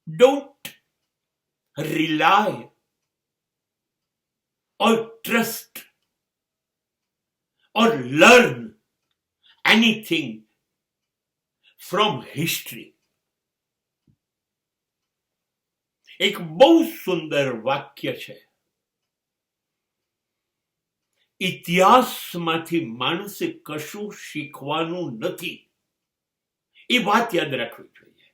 Don't rely or trust or learn anything from history. એક બહુ સુંદર વાક્ય છે, ઇતિહાસમાંથી માણસે કશું શીખવાનું નથી. એ વાત યાદ રાખવી જોઈએ.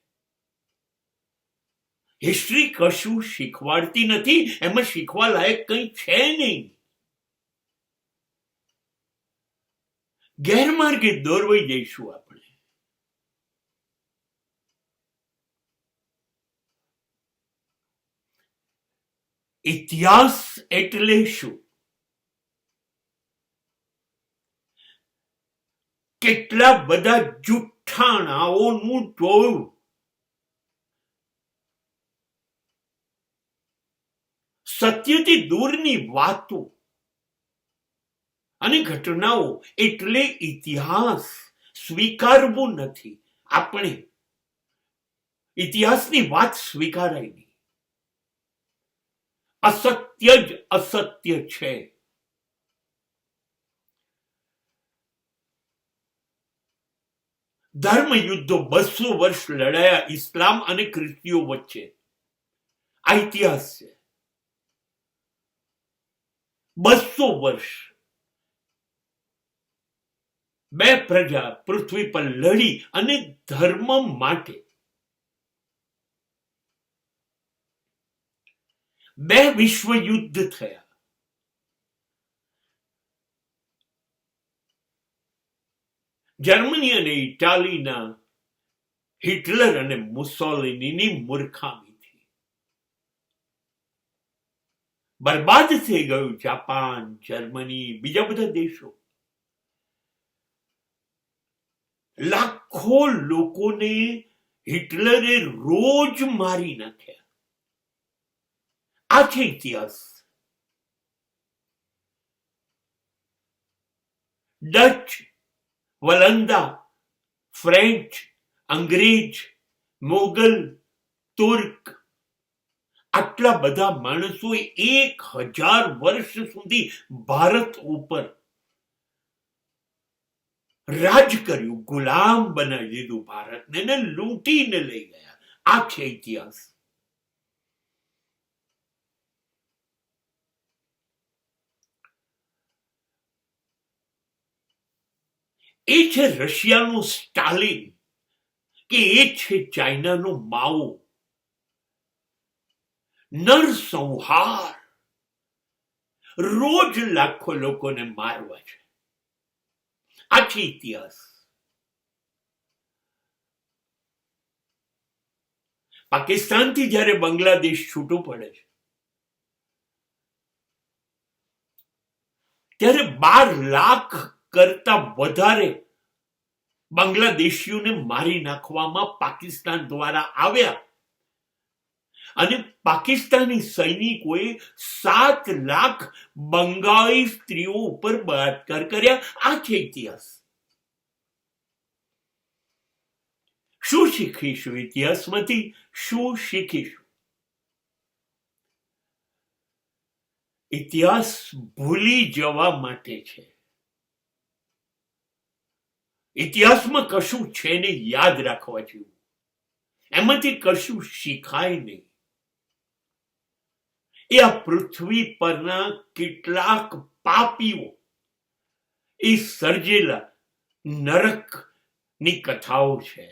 હિસ્ટ્રી કશું શીખવાડતી નથી, એમાં શીખવા લાયક કંઈ છે નહીં. ગેરમાર્ગે દોરવાઈ જઈશું આપણે. ઇતિહાસ એટલે શું? કેટલા બધા જુઠ્ઠાણાઓનું ટોળું, સત્યથી દૂરની વાતો અને ઘટનાઓ એટલે ઇતિહાસ. સ્વીકારવું નથી. આપણે ઇતિહાસની વાત સ્વીકારાય નહીં. અસત્ય જ અસત્ય છે. ધર્મ યુદ્ધો 200 વર્ષ લડાયા ઇસ્લામ અને ખ્રિસ્તીઓ વચ્ચે. આ ઇતિહાસ છે. 200 વર્ષ બે પ્રજા પૃથ્વી પર લડી અને ધર્મ માટે. 2 વિશ્વયુદ્ધ થયા. જર્મની અને ઇટાલીના હિટલર અને મુસોલિનીની મૂર્ખામીથી બરબાદ થઈ ગયું જાપાન, જર્મની, બીજા બધા દેશો. લાખો લોકોને હિટલરે રોજ મારી નાખ્યા. આ છે ઇતિહાસ. ડચ, વલંદા, ફ્રેન્ચ, અંગ્રેજ, મોગલ, તુર્ક, આટલા બધા માણસોએ 1000 વર્ષ સુધી ભારત ઉપર રાજ કર્યું, ગુલામ બનાવી દીધું ભારતને, ને લૂંટીને લઈ ગયા. આ છે ઇતિહાસ. એ છે રશિયાનો સ્ટાલિન, કે એ છે ચાઇનાનો માઓ. નરસંહાર, રોજ લાખો લોકોને મારવા છે. આ છે ઇતિહાસ. પાકિસ્તાનથી જ્યારે બાંગ્લાદેશ છૂટું પડે છે ત્યારે 12 લાખ કરતા વધારે બાંગ્લાદેશીઓને મારી નાખવામાં પાકિસ્તાન દ્વારા આવ્યા અને પાકિસ્તાની સૈનિકોએ 7 લાખ બંગાળી સ્ત્રીઓ ઉપર બળાત્કાર કર્યા. આ છે ઇતિહાસ. શું શીખીશું ઇતિહાસમાંથી? શું શીખીશું? ઇતિહાસ ભૂલી જવા માટે છે. ઇતિહાસમાં કશું છે ને યાદ રાખવા જેવું. એમાંથી કશું શીખાય નહીં. એ આ પૃથ્વી પરના કેટલાક પાપીઓ એ સર્જેલા નરકની કથાઓ છે.